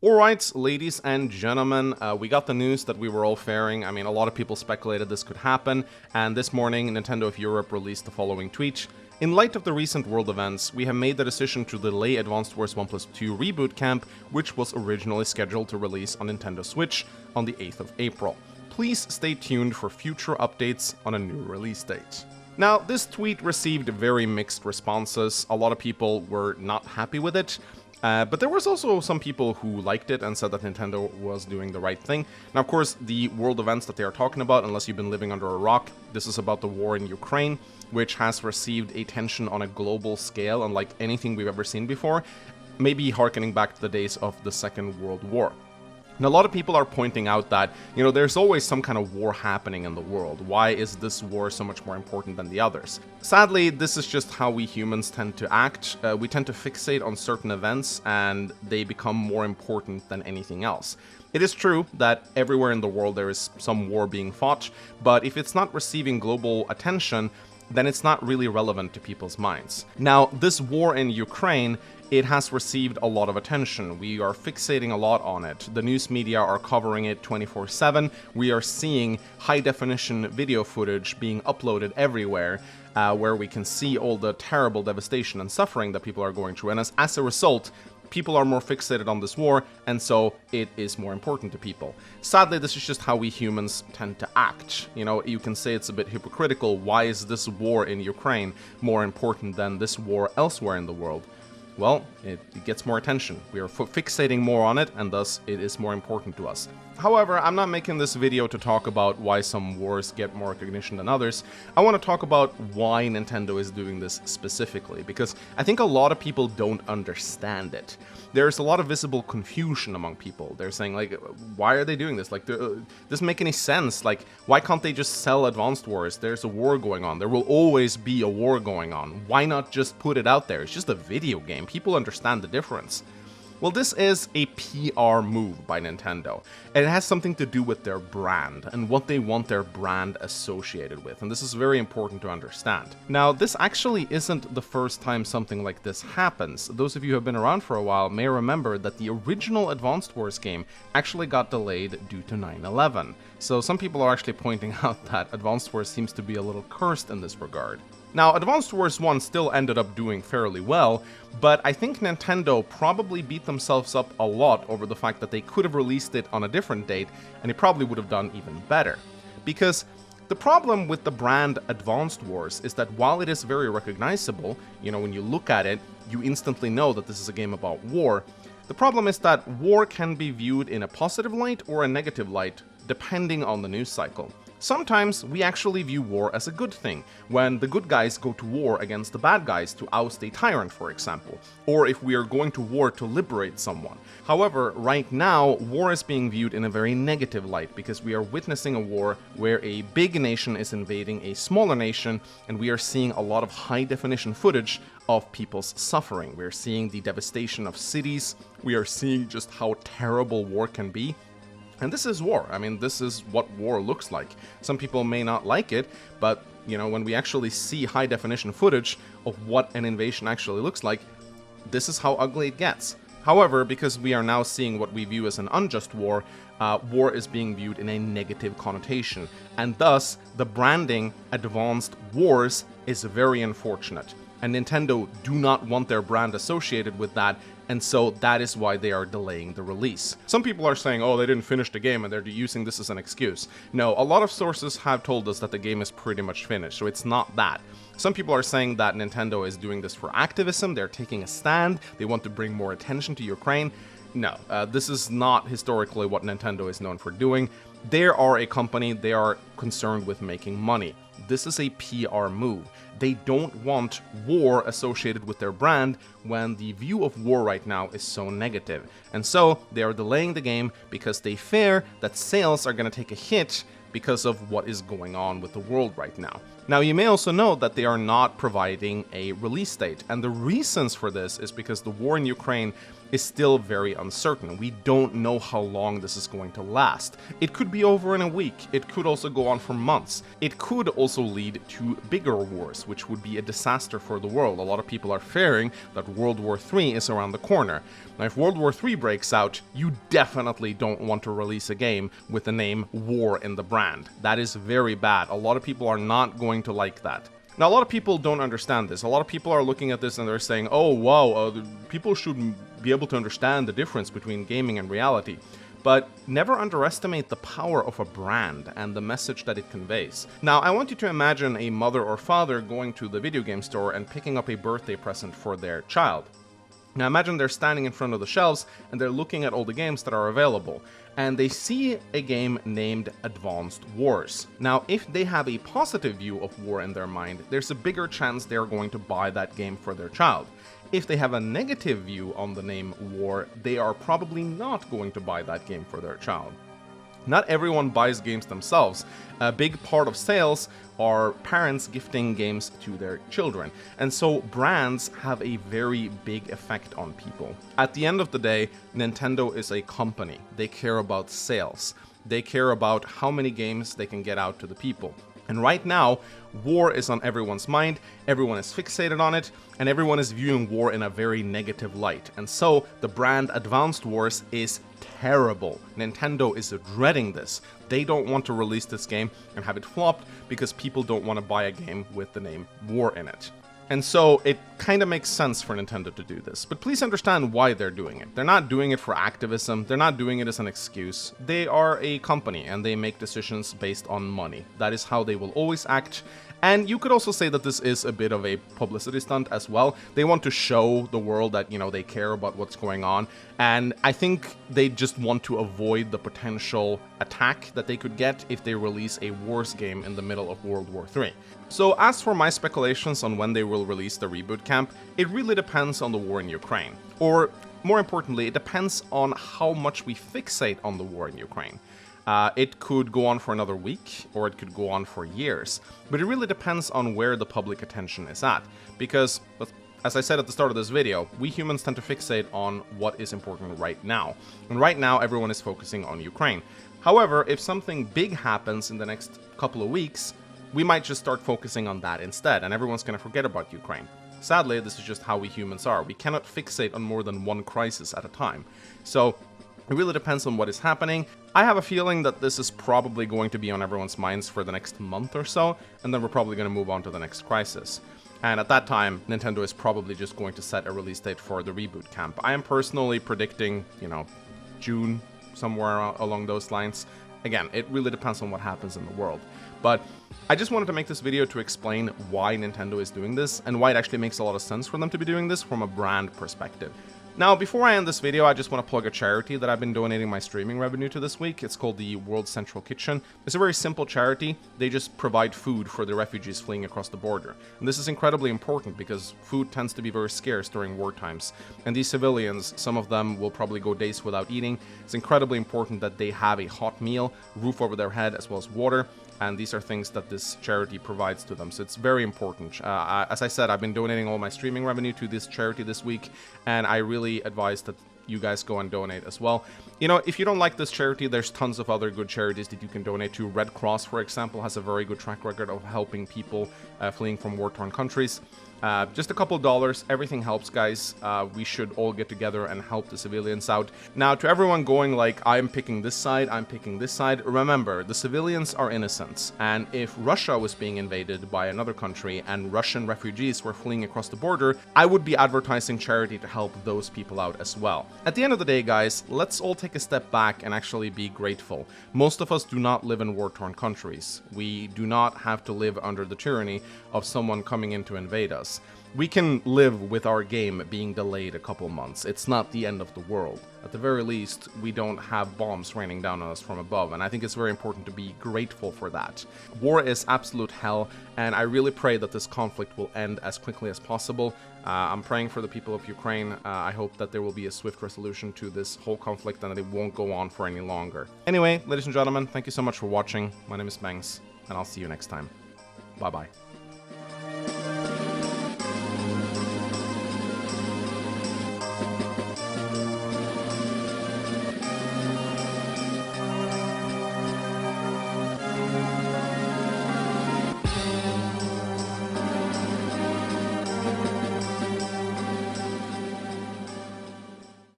Alright, ladies and gentlemen, we got the news that we were all fearing. I mean, a lot of people speculated this could happen, and this morning Nintendo of Europe released the following tweet. In light of the recent world events, we have made the decision to delay Advanced Wars 1+2 Reboot Camp, which was originally scheduled to release on Nintendo Switch on the 8th of April. Please stay tuned for future updates on a new release date. Now, this tweet received very mixed responses. A lot of people were not happy with it. But there was also some people who liked it and said that Nintendo was doing the right thing. Now, of course, the world events that they are talking about, unless you've been living under a rock, this is about the war in Ukraine, which has received attention on a global scale, unlike anything we've ever seen before, maybe harkening back to the days of the Second World War. And a lot of people are pointing out that, there's always some kind of war happening in the world. Why is this war so much more important than the others? Sadly, this is just how we humans tend to act. We tend to fixate on certain events, and they become more important than anything else. It is true that everywhere in the world there is some war being fought, but if it's not receiving global attention, then it's not really relevant to people's minds. Now, this war in Ukraine, it has received a lot of attention. We are fixating a lot on it. The news media are covering it 24/7. We are seeing high-definition video footage being uploaded everywhere, where we can see all the terrible devastation and suffering that people are going through. And as a result, people are more fixated on this war, and so it is more important to people. Sadly, this is just how we humans tend to act. You can say it's a bit hypocritical. Why is this war in Ukraine more important than this war elsewhere in the world? Well, it gets more attention. We are fixating more on it, and thus it is more important to us. However, I'm not making this video to talk about why some wars get more recognition than others. I want to talk about why Nintendo is doing this specifically, because I think a lot of people don't understand it. There's a lot of visible confusion among people. They're saying, why are they doing this? Doesn't make any sense. Why can't they just sell Advanced Wars? There's a war going on. There will always be a war going on. Why not just put it out there? It's just a video game. People understand the difference. Well, this is a PR move by Nintendo, and it has something to do with their brand and what they want their brand associated with, and this is very important to understand. Now, this actually isn't the first time something like this happens. Those of you who have been around for a while may remember that the original Advanced Wars game actually got delayed due to 9/11. So some people are actually pointing out that Advanced Wars seems to be a little cursed in this regard. Now, Advanced Wars 1 still ended up doing fairly well, but I think Nintendo probably beat themselves up a lot over the fact that they could have released it on a different date, and it probably would have done even better. Because the problem with the brand Advanced Wars is that while it is very recognizable, when you look at it, you instantly know that this is a game about war. The problem is that war can be viewed in a positive light or a negative light, depending on the news cycle. Sometimes we actually view war as a good thing, when the good guys go to war against the bad guys to oust a tyrant, for example, or if we are going to war to liberate someone. However, right now, war is being viewed in a very negative light, because we are witnessing a war where a big nation is invading a smaller nation, and we are seeing a lot of high-definition footage of people's suffering. We are seeing the devastation of cities, we are seeing just how terrible war can be. And this is war. I mean, this is what war looks like. Some people may not like it, but, when we actually see high-definition footage of what an invasion actually looks like, this is how ugly it gets. However, because we are now seeing what we view as an unjust war, war is being viewed in a negative connotation, and thus, the branding Advanced Wars is very unfortunate. And Nintendo do not want their brand associated with that, and so that is why they are delaying the release. Some people are saying, oh, they didn't finish the game and they're using this as an excuse. No, a lot of sources have told us that the game is pretty much finished, so it's not that. Some people are saying that Nintendo is doing this for activism, they're taking a stand, they want to bring more attention to Ukraine. No, this is not historically what Nintendo is known for doing. They are a company, they are concerned with making money. This is a PR move. They don't want war associated with their brand when the view of war right now is so negative. And so they are delaying the game because they fear that sales are going to take a hit because of what is going on with the world right now. Now, you may also know that they are not providing a release date, and the reasons for this is because the war in Ukraine is still very uncertain. We don't know how long this is going to last. It could be over in a week. It could also go on for months. It could also lead to bigger wars, which would be a disaster for the world. A lot of people are fearing that World War III is around the corner. Now, if World War III breaks out, you definitely don't want to release a game with the name War in the brand. That is very bad. A lot of people are not going to like that. Now, a lot of people don't understand this. A lot of people are looking at this and they're saying, oh, wow, people should be able to understand the difference between gaming and reality. But never underestimate the power of a brand and the message that it conveys. Now, I want you to imagine a mother or father going to the video game store and picking up a birthday present for their child. Now imagine they're standing in front of the shelves and they're looking at all the games that are available, and they see a game named Advanced Wars. Now, if they have a positive view of war in their mind, there's a bigger chance they're going to buy that game for their child. If they have a negative view on the name War, they are probably not going to buy that game for their child. Not everyone buys games themselves. A big part of sales are parents gifting games to their children. And so brands have a very big effect on people. At the end of the day, Nintendo is a company. They care about sales. They care about how many games they can get out to the people. And right now, war is on everyone's mind, everyone is fixated on it, and everyone is viewing war in a very negative light. And so, the brand Advanced Wars is terrible. Nintendo is dreading this. They don't want to release this game and have it flopped because people don't want to buy a game with the name War in it. And so it kind of makes sense for Nintendo to do this, but please understand why they're doing it. They're not doing it for activism, they're not doing it as an excuse. They are a company and they make decisions based on money. That is how they will always act. And you could also say that this is a bit of a publicity stunt as well. They want to show the world that, you know, they care about what's going on. And I think they just want to avoid the potential attack that they could get if they release a Wars game in the middle of World War III. So as for my speculations on when they will release the Reboot Camp, it really depends on the war in Ukraine. Or more importantly, it depends on how much we fixate on the war in Ukraine. It could go on for another week, or it could go on for years. But it really depends on where the public attention is at. Because, as I said at the start of this video, we humans tend to fixate on what is important right now. And right now, everyone is focusing on Ukraine. However, if something big happens in the next couple of weeks, we might just start focusing on that instead, and everyone's going to forget about Ukraine. Sadly, this is just how we humans are. We cannot fixate on more than one crisis at a time. So, it really depends on what is happening. I have a feeling that this is probably going to be on everyone's minds for the next month or so, and then we're probably going to move on to the next crisis. And at that time, Nintendo is probably just going to set a release date for the Reboot Camp. I am personally predicting, you know, June, somewhere along those lines. Again, it really depends on what happens in the world. But I just wanted to make this video to explain why Nintendo is doing this, and why it actually makes a lot of sense for them to be doing this from a brand perspective. Now, before I end this video, I just want to plug a charity that I've been donating my streaming revenue to this week. It's called the World Central Kitchen. It's a very simple charity. They just provide food for the refugees fleeing across the border. And this is incredibly important because food tends to be very scarce during war times. And these civilians, some of them will probably go days without eating. It's incredibly important that they have a hot meal, roof over their head, as well as water. And these are things that this charity provides to them, so it's very important. As I said, I've been donating all my streaming revenue to this charity this week, and I really advise that you guys go and donate as well. You know, if you don't like this charity, there's tons of other good charities that you can donate to. Red Cross, for example, has a very good track record of helping people fleeing from war-torn countries. Just a couple dollars, everything helps, guys. We should all get together and help the civilians out. Now, to everyone going like, I'm picking this side, I'm picking this side, remember, the civilians are innocents. And if Russia was being invaded by another country and Russian refugees were fleeing across the border, I would be advertising charity to help those people out as well. At the end of the day, guys, let's all take a step back and actually be grateful. Most of us do not live in war-torn countries. We do not have to live under the tyranny of someone coming in to invade us. We can live with our game being delayed a couple months. It's not the end of the world. At the very least, we don't have bombs raining down on us from above, and I think it's very important to be grateful for that. War is absolute hell, and I really pray that this conflict will end as quickly as possible. I'm praying for the people of Ukraine. I hope that there will be a swift resolution to this whole conflict and that it won't go on for any longer. Anyway, ladies and gentlemen, thank you so much for watching. My name is Mangs, and I'll see you next time. Bye-bye.